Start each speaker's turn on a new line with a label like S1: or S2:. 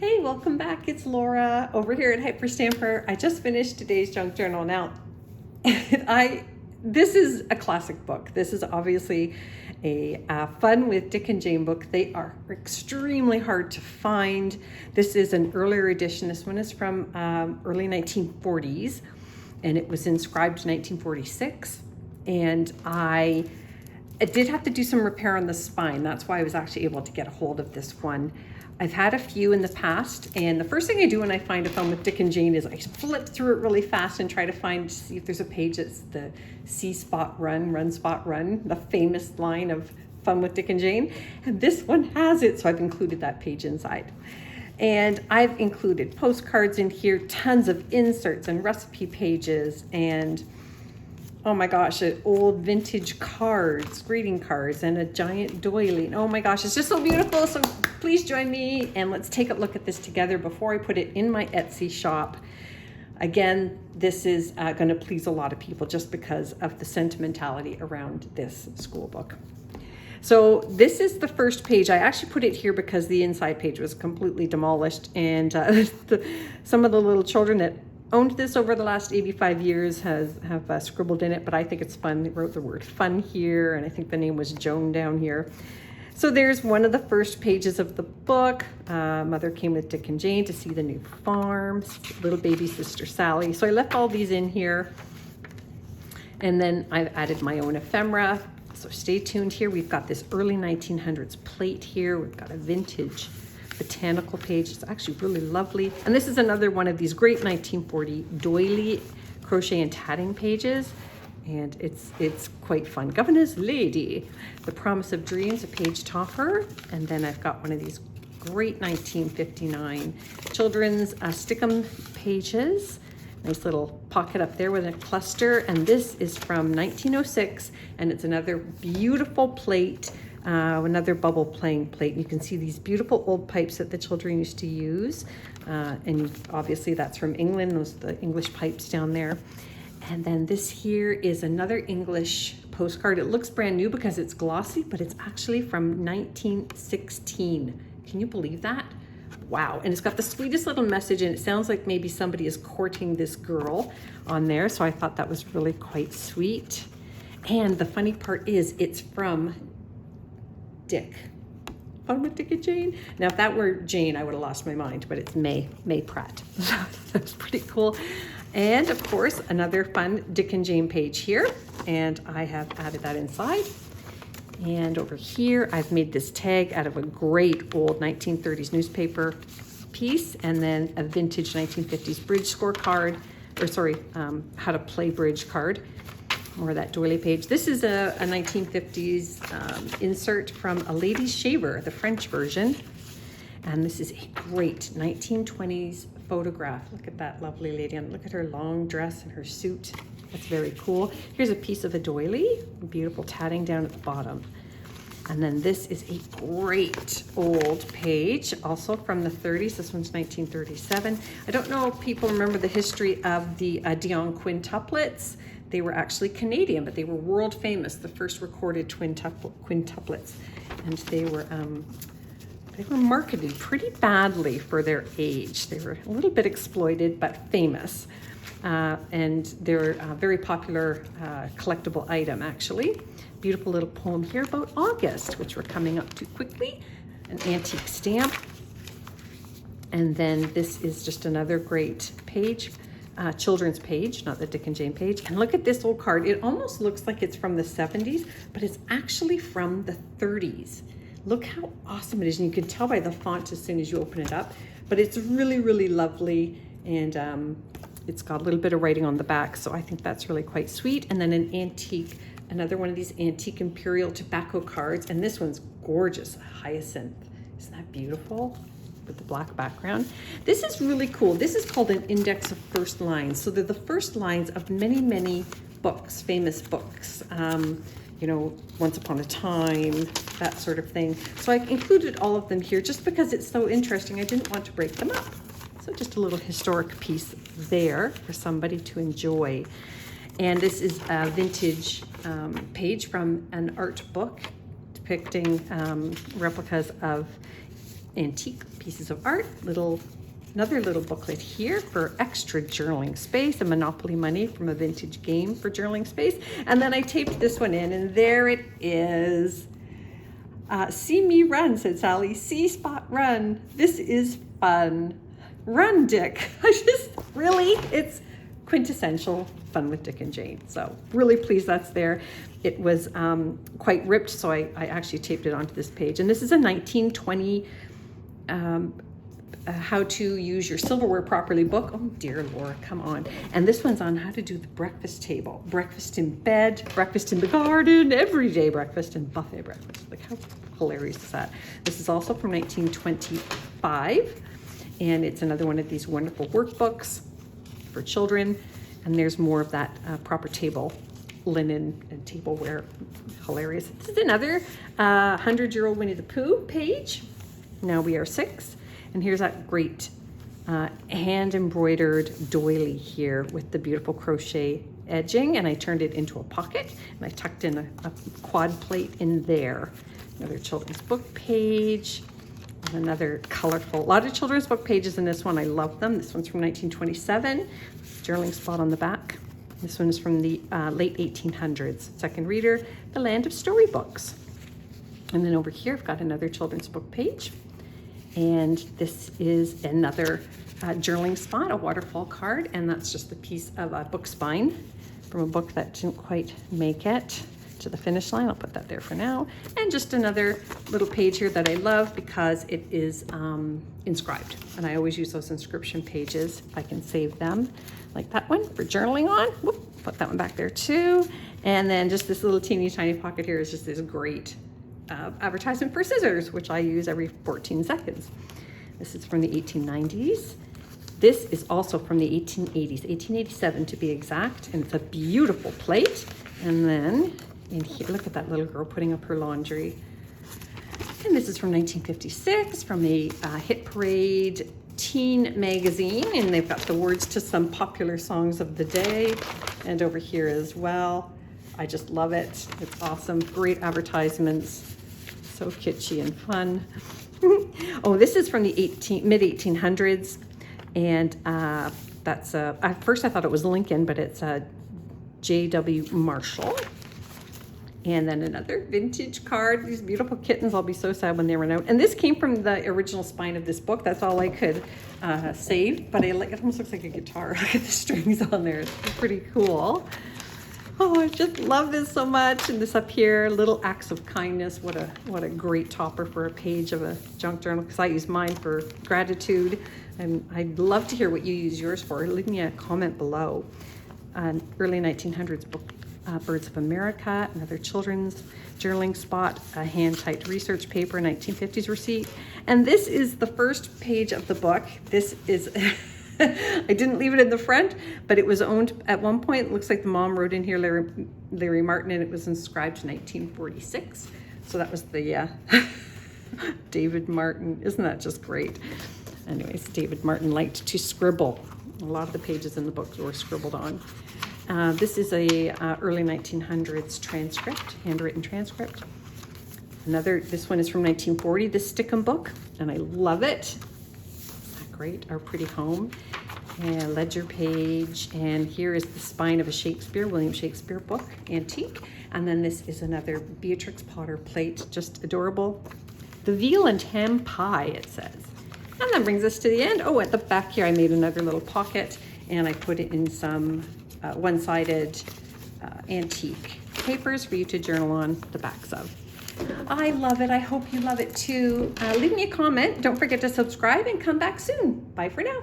S1: Hey, welcome back. It's Laura over here at Hyperstamper. I just finished today's junk journal. Now, this is a classic book. This is obviously a Fun with Dick and Jane book. They are extremely hard to find. This is an earlier edition. This one is from early 1940s, and it was inscribed in 1946. And I did have to do some repair on the spine. That's why I was actually able to get a hold of this one. I've had a few in the past, and the first thing I do when I find a Fun with Dick and Jane is I flip through it really fast and try to see if there's a page that's the see spot run, spot run, the famous line of Fun with Dick and Jane. And this one has it, so I've included that page inside. And I've included postcards in here, tons of inserts and recipe pages, and oh my gosh, old vintage cards, greeting cards, and a giant doily. Oh my gosh, it's just so beautiful. So please join me and let's take a look at this together before I put it in my Etsy shop. Again, this is going to please a lot of people just because of the sentimentality around this school book. So this is the first page. I actually put it here because the inside page was completely demolished, and some of the little children that owned this over the last 85 years have scribbled in it, but I think it's fun. They wrote the word fun here, and I think the name was Joan down here. So there's one of the first pages of the book. Mother came with Dick and Jane to see the new farm, little baby sister Sally. So I left all these in here, and then I've added my own ephemera. So stay tuned here. We've got this early 1900s plate here. We've got a vintage botanical page. It's actually really lovely. And this is another one of these great 1940 doily crochet and tatting pages. And it's quite fun. Governor's Lady, The Promise of Dreams, a page topper. And then I've got one of these great 1959 children's stickum pages. Nice little pocket up there with a cluster. And this is from 1906, and it's another beautiful plate. Another bubble playing plate. You can see these beautiful old pipes that the children used to use. And obviously that's from England, those are the English pipes down there. And then this here is another English postcard. It looks brand new because it's glossy, but it's actually from 1916. Can you believe that? Wow. And it's got the sweetest little message, and it sounds like maybe somebody is courting this girl on there. So I thought that was really quite sweet. And the funny part is it's from Dick. Fun with Dick and Jane. Now, if that were Jane, I would have lost my mind, but it's May Pratt. That's pretty cool. And of course, another fun Dick and Jane page here. And I have added that inside. And over here, I've made this tag out of a great old 1930s newspaper piece, and then a vintage 1950s bridge scorecard, or sorry, how to play bridge card. More of that doily page. This is a 1950s insert from a lady's shaver, the French version. And this is a great 1920s photograph. Look at that lovely lady. And look at her long dress and her suit. That's very cool. Here's a piece of a doily. Beautiful tatting down at the bottom. And then this is a great old page, also from the 30s. This one's 1937. I don't know if people remember the history of the Dion quintuplets. They were actually Canadian, but they were world famous, the first recorded quintuplets. And they were marketed pretty badly for their age. They were a little bit exploited, but famous. And they're a very popular collectible item, actually. Beautiful little poem here about August, which we're coming up to quickly. An antique stamp. And then this is just another great page. Children's page, not the Dick and Jane page. And look at this old card. It almost looks like it's from the 70s, but it's actually from the 30s. Look how awesome it is. And you can tell by the font as soon as you open it up, but it's really, really lovely. And it's got a little bit of writing on the back. So I think that's really quite sweet. And then an antique, another one of these antique imperial tobacco cards. And this one's gorgeous, hyacinth. Isn't that beautiful? With the black background. This is really cool. This is called an index of first lines. So they're the first lines of many, many books, famous books. You know, Once Upon a Time, that sort of thing. So I included all of them here just because it's so interesting. I didn't want to break them up. So just a little historic piece there for somebody to enjoy. And this is a vintage page from an art book depicting replicas of antique pieces of art, another little booklet here for extra journaling space, a Monopoly money from a vintage game for journaling space. And then I taped this one in, and there it is. See me run, said Sally. See Spot run. This is fun. Run, Dick. It's quintessential fun with Dick and Jane. So really pleased that's there. It was quite ripped, so I actually taped it onto this page. And this is a 1920 how to use your silverware properly book. Oh dear Laura, come on. And this one's on how to do the breakfast table. Breakfast in bed, breakfast in the garden, everyday breakfast, and buffet breakfast. Like, how hilarious is that? This is also from 1925, and it's another one of these wonderful workbooks for children. And there's more of that proper table linen and tableware. Hilarious. This is another 100-year-old Winnie the Pooh page. Now we are 6. And here's that great hand embroidered doily here with the beautiful crochet edging, and I turned it into a pocket, and I tucked in a quad plate in there. Another children's book page, and another colorful, a lot of children's book pages in this one. I love them. This one's from 1927, journaling spot on the back. This one is from the late 1800s. Second reader, The Land of Storybooks. And then over here, I've got another children's book page. And this is another journaling spot, a waterfall card, and that's just a piece of a book spine from a book that didn't quite make it to the finish line. I'll put that there for now. And just another little page here that I love because it is inscribed. And I always use those inscription pages if I can save them, like that one for journaling on. Whoop, put that one back there too. And then just this little teeny tiny pocket here is just this great advertisement for scissors, which I use every 14 seconds. This is from the 1890s. This is also from the 1880s, 1887 to be exact, and it's a beautiful plate. And then in here, look at that little girl putting up her laundry. And this is from 1956, from a Hit Parade teen magazine, and they've got the words to some popular songs of the day. And over here as well. I just love it. It's awesome. Great advertisements. So kitschy and fun. Oh, this is from the mid-1800s, and that's at first I thought it was Lincoln, but it's a J.W. Marshall. And then another vintage card. These beautiful kittens. I'll be so sad when they run out. And this came from the original spine of this book. That's all I could save, but it almost looks like a guitar. Look at the strings on there. It's pretty cool. Oh, I just love this so much. And this up here, Little Acts of Kindness. What a great topper for a page of a junk journal, because I use mine for gratitude. And I'd love to hear what you use yours for. Leave me a comment below. Early 1900s book, Birds of America, another children's journaling spot, a hand-typed research paper, 1950s receipt. And this is the first page of the book. This is... I didn't leave it in the front, but it was owned at one point. It looks like the mom wrote in here Larry Martin, and it was inscribed 1946. So that was the David Martin. Isn't that just great? Anyways, David Martin liked to scribble. A lot of the pages in the book were scribbled on. This is a early 1900s transcript, handwritten transcript. This one is from 1940, the Stickum book, and I love it. Great, Our Pretty Home, and ledger page, and here is the spine of a William Shakespeare book, antique, and then this is another Beatrix Potter plate, just adorable. The veal and ham pie, it says. And that brings us to the end. Oh, at the back here I made another little pocket, and I put it in some one-sided antique papers for you to journal on the backs of. I love it. I hope you love it too. Leave me a comment. Don't forget to subscribe and come back soon. Bye for now.